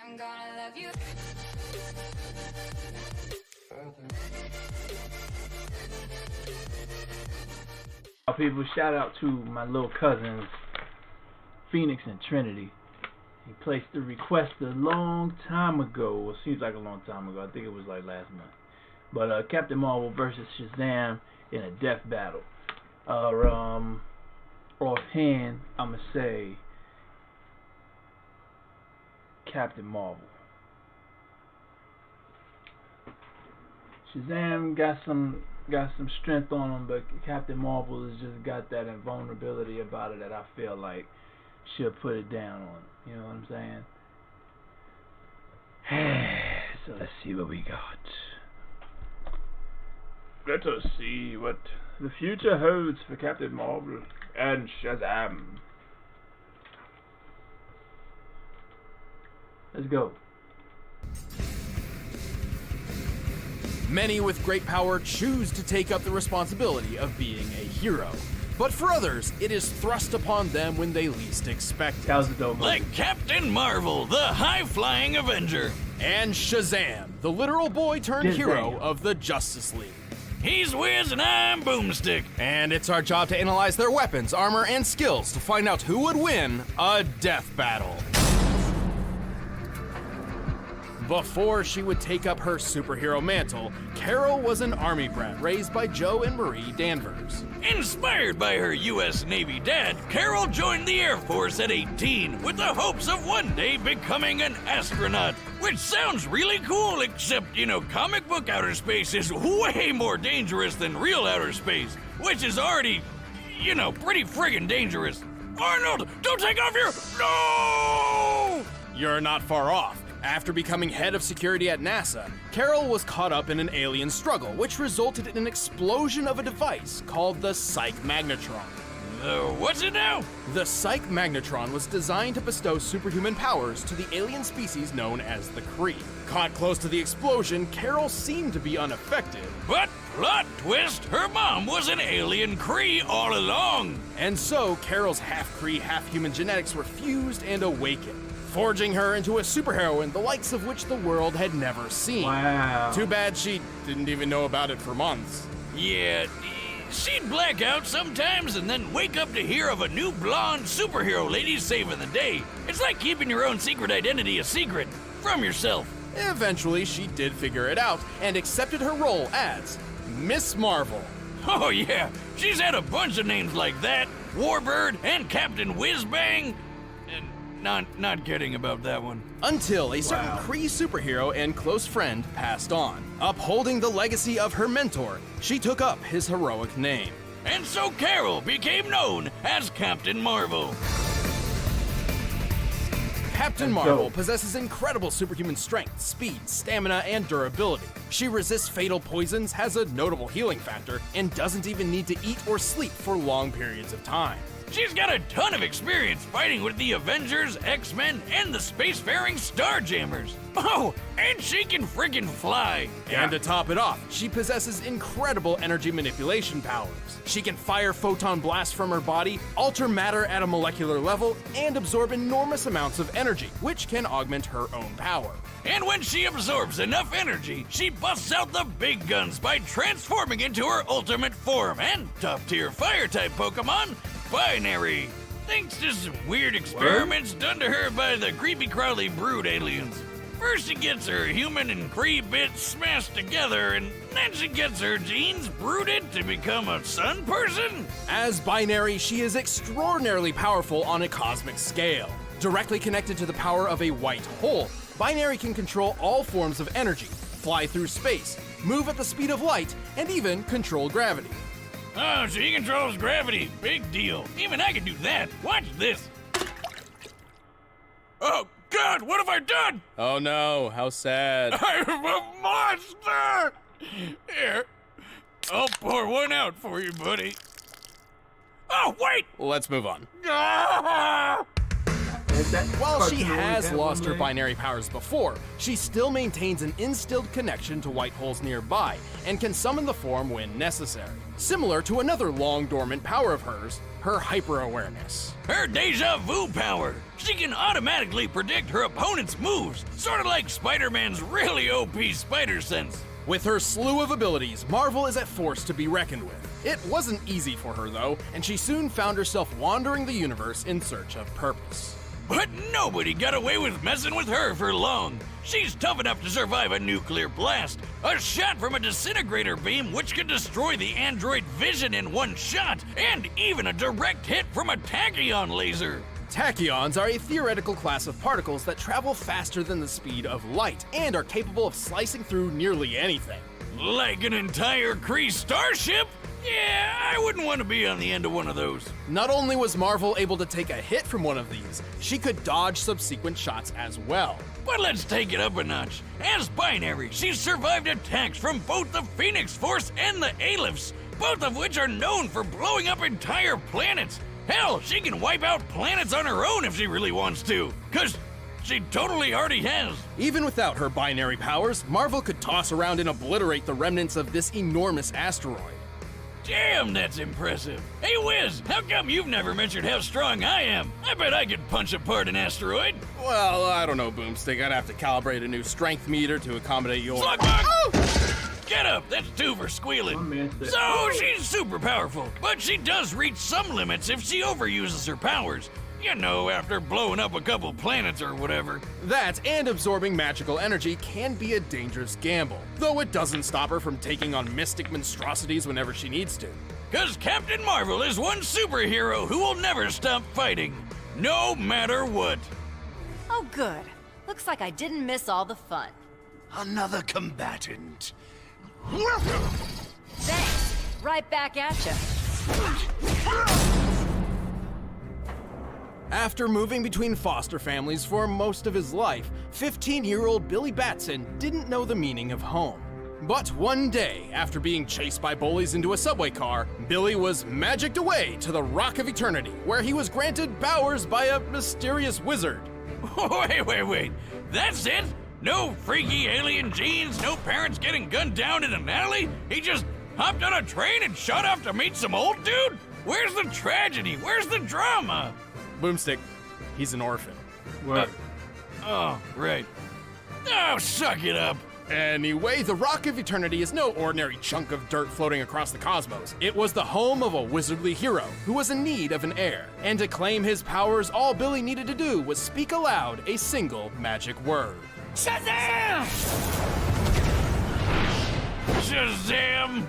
I'm gonna love you. People, shout out to my little cousins, Phoenix and Trinity. He placed the request a long time ago. Well, it seems like a long time ago. I think it was like last month. But Captain Marvel versus Shazam in a death battle. Offhand, I'ma say Captain Marvel. Shazam got some strength on him, but Captain Marvel has just got that invulnerability about it that I feel like she'll put it down on him. You know what I'm saying? So let's see what we got. Let us see what the future holds for Captain Marvel and Shazam. Let's go. Many with great power choose to take up the responsibility of being a hero. But for others, it is thrust upon them when they least expect it. That was a dope movie. Like Captain Marvel, the high-flying Avenger. And Shazam, the literal boy-turned-hero of the Justice League. He's Wiz and I'm Boomstick. And it's our job to analyze their weapons, armor, and skills to find out who would win a death battle. Before she would take up her superhero mantle, Carol was an army brat raised by Joe and Marie Danvers. Inspired by her U.S. Navy dad, Carol joined the Air Force at 18 with the hopes of one day becoming an astronaut. Which sounds really cool, except, comic book outer space is way more dangerous than real outer space, which is already, pretty friggin' dangerous. Arnold, don't take off your... No! You're not far off. After becoming head of security at NASA, Carol was caught up in an alien struggle, which resulted in an explosion of a device called the Psych Magnetron. What's it now? The Psych Magnetron was designed to bestow superhuman powers to the alien species known as the Kree. Caught close to the explosion, Carol seemed to be unaffected. But, plot twist, her mom was an alien Kree all along. And so, Carol's half-Kree, half-human genetics were fused and awakened, forging her into a superheroine the likes of which the world had never seen. Wow. Too bad she didn't even know about it for months. Yeah, she'd black out sometimes and then wake up to hear of a new blonde superhero lady saving the day. It's like keeping your own secret identity a secret from yourself. Eventually, she did figure it out and accepted her role as Miss Marvel. Oh yeah, she's had a bunch of names like that. Warbird and Captain Whizbang. Not kidding about that one. Until a certain Kree superhero and close friend passed on. Upholding the legacy of her mentor, she took up his heroic name. And so Carol became known as Captain Marvel. Captain Marvel possesses incredible superhuman strength, speed, stamina, and durability. She resists fatal poisons, has a notable healing factor, and doesn't even need to eat or sleep for long periods of time. She's got a ton of experience fighting with the Avengers, X-Men, and the spacefaring Starjammers. Oh, and she can friggin' fly. And to top it off, she possesses incredible energy manipulation powers. She can fire photon blasts from her body, alter matter at a molecular level, and absorb enormous amounts of energy, which can augment her own power. And when she absorbs enough energy, she busts out the big guns by transforming into her ultimate form and top-tier fire-type Pokemon, Binary. Thanks to some weird experiments done to her by the creepy-crawly brood aliens. First she gets her human and Kree bits smashed together, and then she gets her genes brooded to become a sun person? As Binary, she is extraordinarily powerful on a cosmic scale. Directly connected to the power of a white hole, Binary can control all forms of energy, fly through space, move at the speed of light, and even control gravity. Oh, she controls gravity. Big deal. Even I can do that. Watch this. Oh, God, what have I done? Oh no, how sad. I'm a monster! Here, I'll pour one out for you, buddy. Oh, wait! Let's move on. Ah! While she has lost her binary powers before, she still maintains an instilled connection to white holes nearby and can summon the form when necessary. Similar to another long dormant power of hers, her hyper-awareness. Her deja vu power. She can automatically predict her opponent's moves, sort of like Spider-Man's really OP spider sense. With her slew of abilities, Marvel is a force to be reckoned with. It wasn't easy for her though, and she soon found herself wandering the universe in search of purpose. But nobody got away with messing with her for long. She's tough enough to survive a nuclear blast, a shot from a disintegrator beam which could destroy the android vision in one shot, and even a direct hit from a tachyon laser. Tachyons are a theoretical class of particles that travel faster than the speed of light and are capable of slicing through nearly anything. Like an entire Kree starship? Yeah, I wouldn't want to be on the end of one of those. Not only was Marvel able to take a hit from one of these, she could dodge subsequent shots as well. But let's take it up a notch. As Binary, she's survived attacks from both the Phoenix Force and the Alephists, both of which are known for blowing up entire planets. Hell, she can wipe out planets on her own if she really wants to, 'cause she totally already has. Even without her binary powers, Marvel could toss around and obliterate the remnants of this enormous asteroid. Damn, that's impressive. Hey, Wiz, how come you've never mentioned how strong I am? I bet I could punch apart an asteroid. Well, I don't know, Boomstick. I'd have to calibrate a new strength meter to accommodate your... Slugbug! Oh! Get up, that's 2 for squealing. One man said- So, she's super powerful, but she does reach some limits if she overuses her powers. You know, after blowing up a couple planets or whatever. That and absorbing magical energy can be a dangerous gamble, though it doesn't stop her from taking on mystic monstrosities whenever she needs to. 'Cause Captain Marvel is one superhero who will never stop fighting, no matter what. Oh, good. Looks like I didn't miss all the fun. Another combatant. Thanks. Right back at ya. After moving between foster families for most of his life, 15-year-old Billy Batson didn't know the meaning of home. But one day, after being chased by bullies into a subway car, Billy was magicked away to the Rock of Eternity, where he was granted powers by a mysterious wizard. Wait. That's it? No freaky alien genes, no parents getting gunned down in an alley? He just hopped on a train and shot off to meet some old dude? Where's the tragedy? Where's the drama? Boomstick, he's an orphan. What? Oh, right. Oh, suck it up. Anyway, the Rock of Eternity is no ordinary chunk of dirt floating across the cosmos. It was the home of a wizardly hero who was in need of an heir. And to claim his powers, all Billy needed to do was speak aloud a single magic word. Shazam! Shazam!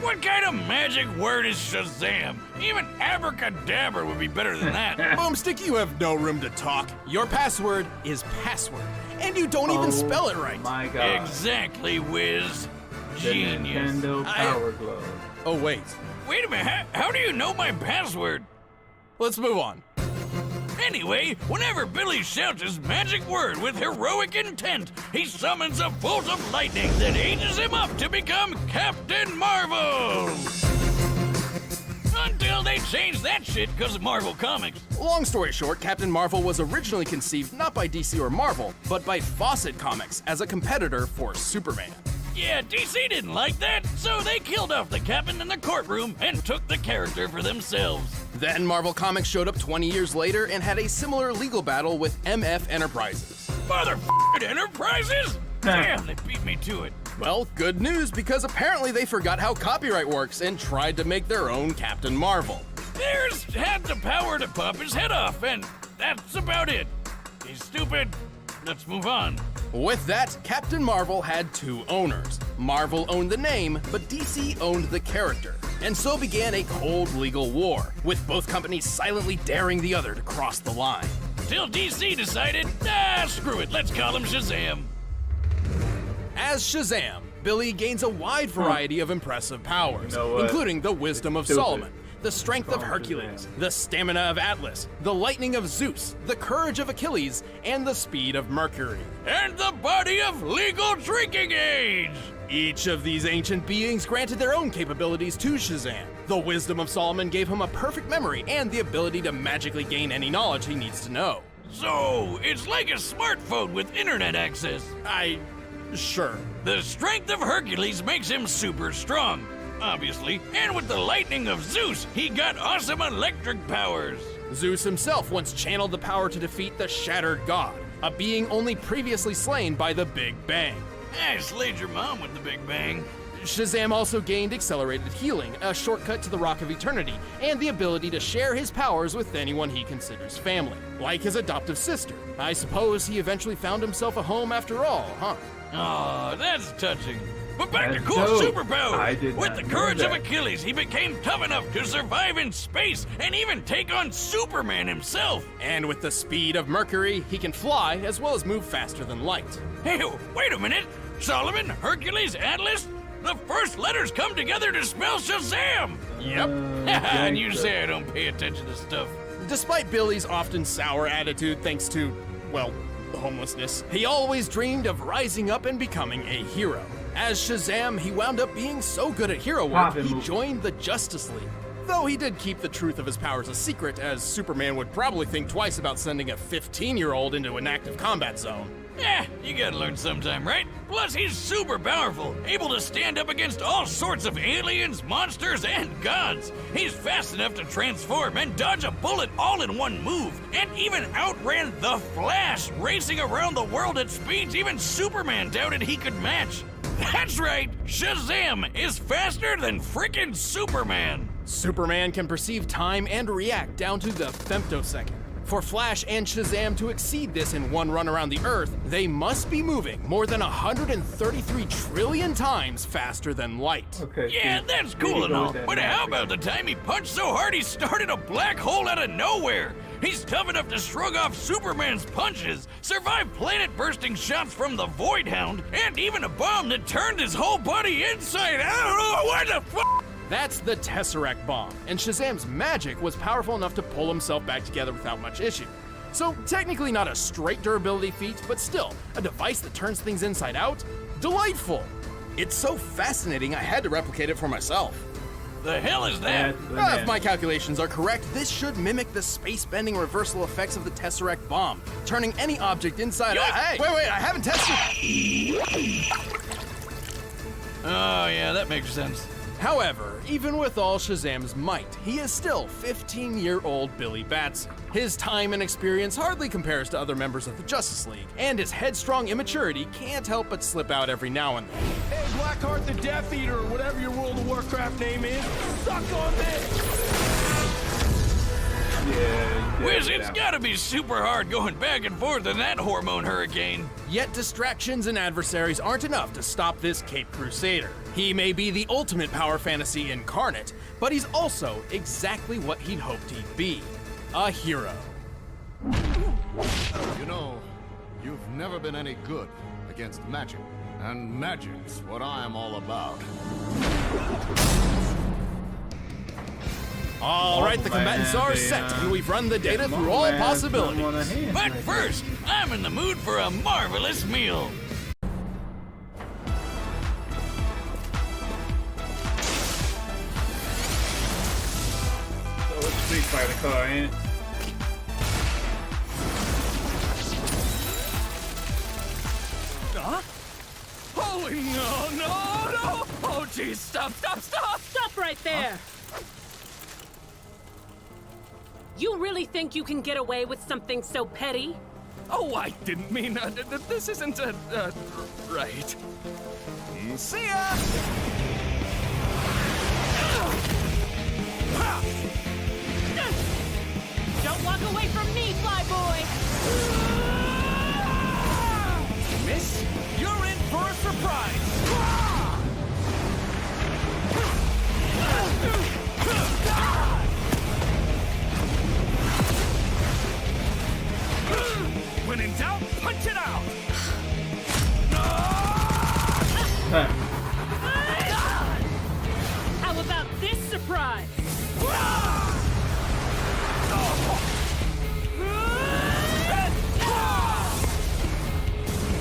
What kind of magic word is Shazam? Even abracadabra would be better than that. Boomstick, you have no room to talk. Your password is password, and you don't even spell it right. My God. Exactly, Wiz. The Genius. Nintendo Power Glove. Oh, wait. Wait a minute, how do you know my password? Let's move on. Anyway, whenever Billy shouts his magic word with heroic intent, he summons a bolt of lightning that ages him up to become Captain Marvel! Until they changed that shit because of Marvel Comics. Long story short, Captain Marvel was originally conceived not by DC or Marvel, but by Fawcett Comics as a competitor for Superman. Yeah, DC didn't like that, so they killed off the captain in the courtroom and took the character for themselves. Then Marvel Comics showed up 20 years later and had a similar legal battle with MF Enterprises. Motherfucking Enterprises? Damn, they beat me to it. Well, good news, because apparently they forgot how copyright works and tried to make their own Captain Marvel. There's had the power to pop his head off, and that's about it. He's stupid. Let's move on. With that, Captain Marvel had 2 owners. Marvel owned the name, but DC owned the character. And so began a cold legal war, with both companies silently daring the other to cross the line. Till DC decided, screw it, let's call him Shazam. As Shazam, Billy gains a wide variety of impressive powers, You know what? including the wisdom of Stupid. Solomon, the strength of Wrong Hercules, Shazam. the stamina of Atlas, the lightning of Zeus, the courage of Achilles, and the speed of Mercury. And the body of legal drinking age. Each of these ancient beings granted their own capabilities to Shazam. The wisdom of Solomon gave him a perfect memory and the ability to magically gain any knowledge he needs to know. So, it's like a smartphone with internet access. Sure. The strength of Hercules makes him super strong. obviously, and with the lightning of Zeus, he got awesome electric powers. Zeus himself once channeled the power to defeat the Shattered God, a being only previously slain by the Big Bang. I slayed your mom with the Big Bang. Shazam also gained accelerated healing, a shortcut to the Rock of Eternity, and the ability to share his powers with anyone he considers family, like his adoptive sister. I suppose he eventually found himself a home after all, huh? Aw, that's touching. But back to That's cool dope. superpowers. I did With not the know courage of that. Achilles, he became tough enough to survive in space and even take on Superman himself. And with the speed of Mercury, he can fly as well as move faster than light. Hey, wait a minute. Solomon, Hercules, Atlas? The first letters come together to spell Shazam! Yep. And you say I don't pay attention to stuff. Despite Billy's often sour attitude thanks to, well, homelessness, he always dreamed of rising up and becoming a hero. As Shazam, he wound up being so good at hero work, Poppin' he movie. joined the Justice League. Though he did keep the truth of his powers a secret, as Superman would probably think twice about sending a 15-year-old into an active combat zone. You gotta learn sometime, right? Plus, he's super powerful, able to stand up against all sorts of aliens, monsters, and gods. He's fast enough to transform and dodge a bullet all in one move, and even outran the Flash, racing around the world at speeds even Superman doubted he could match. That's right, Shazam is faster than frickin' Superman. Superman can perceive time and react down to the femtosecond. For Flash and Shazam to exceed this in one run around the Earth, they must be moving more than 133 trillion times faster than light. Okay. Yeah, so that's there you cool and go all, with that but how math about the time he punched so hard he started a black hole out of nowhere? He's tough enough to shrug off Superman's punches, survive planet-bursting shots from the Void Hound, and even a bomb that turned his whole body inside out. What the f***? That's the Tesseract bomb, and Shazam's magic was powerful enough to pull himself back together without much issue. So technically not a straight durability feat, but still, a device that turns things inside out? Delightful! It's so fascinating I had to replicate it for myself. The hell is that? That's bananas. If my calculations are correct, this should mimic the space-bending reversal effects of the Tesseract bomb, turning any object inside out. Hey, wait, I haven't tested. Oh yeah, that makes sense. However, even with all Shazam's might, he is still 15-year-old Billy Batson. His time and experience hardly compares to other members of the Justice League, and his headstrong immaturity can't help but slip out every now and then. Hey, Blackheart the Death Eater, or whatever your World of Warcraft name is, suck on this! Yeah. Wiz, it's gotta be super hard going back and forth in that hormone hurricane. Yet distractions and adversaries aren't enough to stop this Cape Crusader. He may be the ultimate power fantasy incarnate, but he's also exactly what he'd hoped he'd be, a hero. You know, you've never been any good against magic. And magic's what I'm all about. All right, the combatants are set, and we've run the data through all possibilities. But first, I'm in the mood for a marvelous meal. So it's Street Fighter car, ain't it? Holy no! Oh, geez, stop! Stop right there! You really think you can get away with something so petty? Oh, I didn't mean, this isn't, right. See ya! Don't walk away from me, Flyboy! Miss, you're in for a surprise! When in doubt, punch it out! How about this surprise?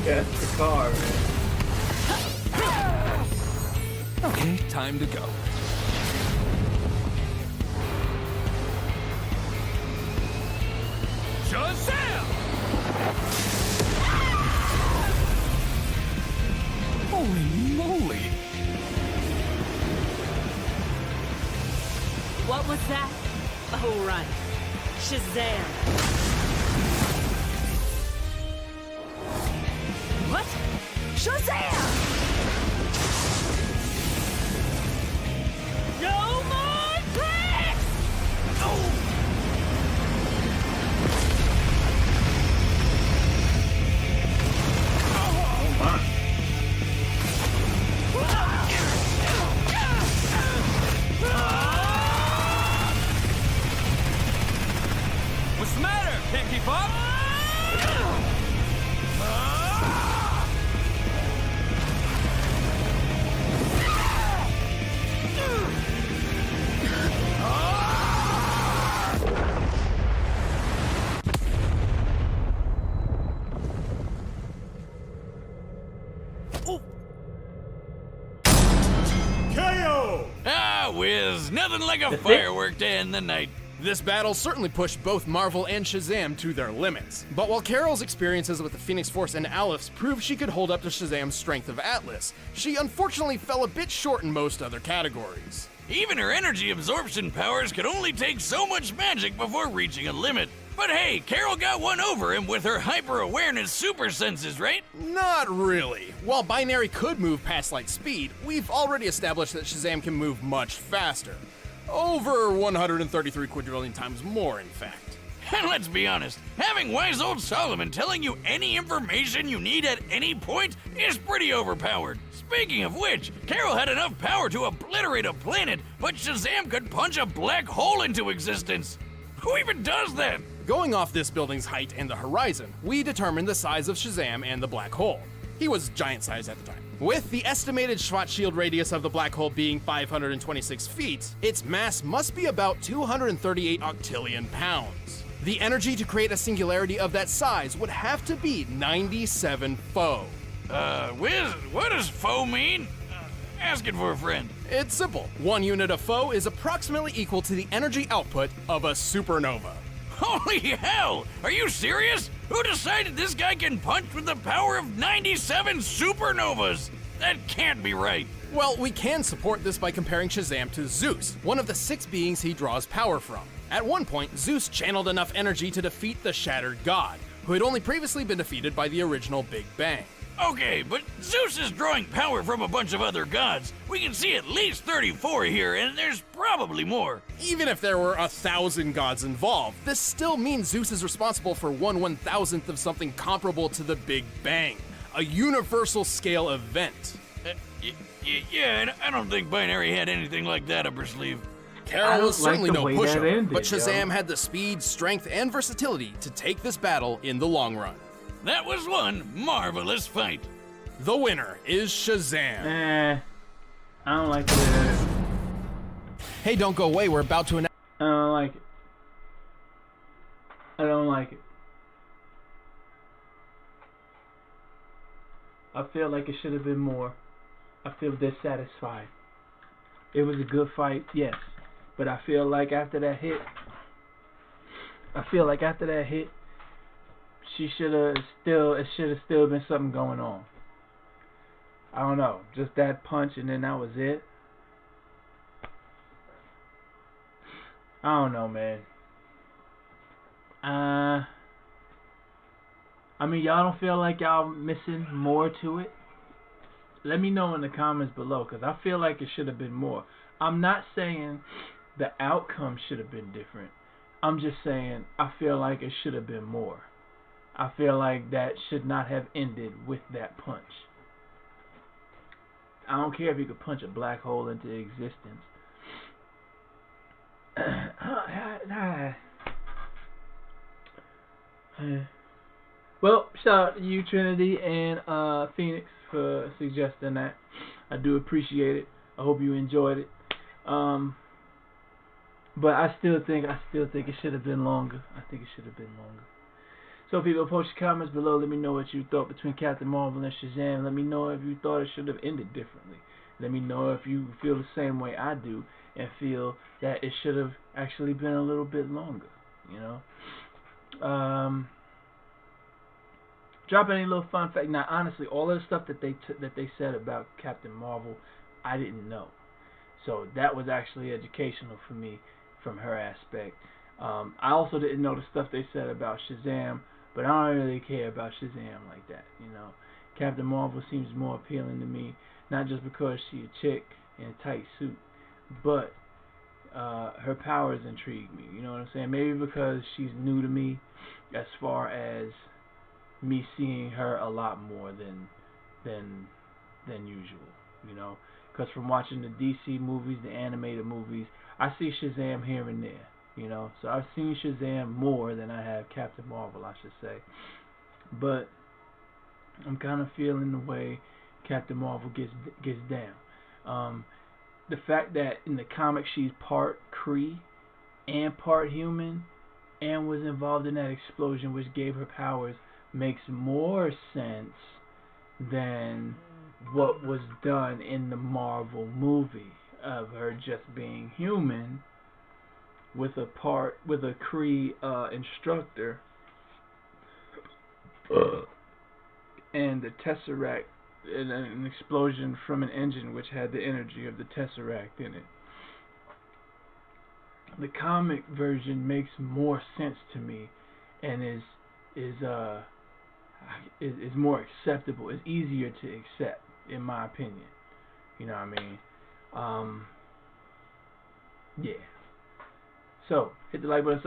Yeah, it's the car, man. Okay, time to go. Shazam! Holy moly! What was that? Oh, right. Shazam. What? Shazam! No more tricks! Oh! What's the matter? Can't keep up? KO! Ah, whiz. Nothing like a firework to end the night. This battle certainly pushed both Marvel and Shazam to their limits. But while Carol's experiences with the Phoenix Force and Aleph proved she could hold up to Shazam's strength of Atlas, she unfortunately fell a bit short in most other categories. Even her energy absorption powers could only take so much magic before reaching a limit. But hey, Carol got one over him with her hyper-awareness super senses, right? Not really. While Binary could move past light speed, we've already established that Shazam can move much faster. Over 133 quadrillion times more, in fact. And let's be honest, having wise old Solomon telling you any information you need at any point is pretty overpowered. Speaking of which, Carol had enough power to obliterate a planet, but Shazam could punch a black hole into existence. Who even does that? Going off this building's height and the horizon, we determined the size of Shazam and the black hole. He was giant size at the time. With the estimated Schwarzschild radius of the black hole being 526 feet, its mass must be about 238 octillion pounds. The energy to create a singularity of that size would have to be 97 foe. Wiz, what does foe mean? Asking for a friend. It's simple. 1 unit of foe is approximately equal to the energy output of a supernova. Holy hell! Are you serious? Who decided this guy can punch with the power of 97 supernovas? That can't be right. Well, we can support this by comparing Shazam to Zeus, one of the 6 beings he draws power from. At one point, Zeus channeled enough energy to defeat the Shattered God, who had only previously been defeated by the original Big Bang. Okay, but Zeus is drawing power from a bunch of other gods. We can see at least 34 here, and there's probably more. Even if there were 1,000 gods involved, this still means Zeus is responsible for 1/1000th of something comparable to the Big Bang, a universal scale event. Yeah, and I don't think Binary had anything like that up her sleeve. Carol was certainly no pushover, ended, but Shazam had the speed, strength, and versatility to take this battle in the long run. That was one marvelous fight. The winner is Shazam. I don't like it. Hey, don't go away. We're about to announce. I don't like it. I don't like it. I feel like it should have been more. I feel dissatisfied. It was a good fight, yes. But I feel like after that hit, it should have still been something going on. I don't know. Just that punch and then that was it. I don't know, man. I mean, y'all don't feel like y'all missing more to it? Let me know in the comments below, because I feel like it should have been more. I'm not saying the outcome should have been different. I'm just saying I feel like it should have been more. I feel like that should not have ended with that punch. I don't care if you could punch a black hole into existence. Well, shout out to you, Trinity, and Phoenix for suggesting that. I do appreciate it. I hope you enjoyed it. But I still think it should have been longer. I think it should have been longer. So people, post your comments below. Let me know what you thought between Captain Marvel and Shazam. Let me know if you thought it should have ended differently. Let me know if you feel the same way I do and feel that it should have actually been a little bit longer. You know. Drop any little fun fact. Now, honestly, all of the stuff that they said about Captain Marvel, I didn't know. So that was actually educational for me from her aspect. I also didn't know the stuff they said about Shazam, but I don't really care about Shazam like that, you know. Captain Marvel seems more appealing to me, not just because she's a chick in a tight suit, but her powers intrigue me, you know what I'm saying? Maybe because she's new to me as far as me seeing her a lot more than usual, you know. Because from watching the DC movies, the animated movies, I see Shazam here and there, you know. So I've seen Shazam more than I have Captain Marvel, I should say. But I'm kind of feeling the way Captain Marvel gets down. The fact that in the comics she's part Kree and part human and was involved in that explosion which gave her powers makes more sense than what was done in the Marvel movie of her just being human with a Kree instructor and the Tesseract and an explosion from an engine which had the energy of the Tesseract in it. The comic version makes more sense to me and is more acceptable. It's easier to accept, in my opinion. You know what I mean? Yeah. So hit the like button,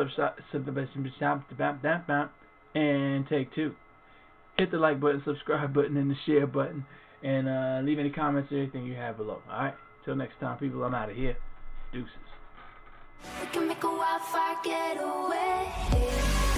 and take two. Hit the like button, subscribe button, and the share button, and leave any comments or anything you have below. Alright? Till next time, people, I'm out of here. Deuces. We can make a wildfire get away.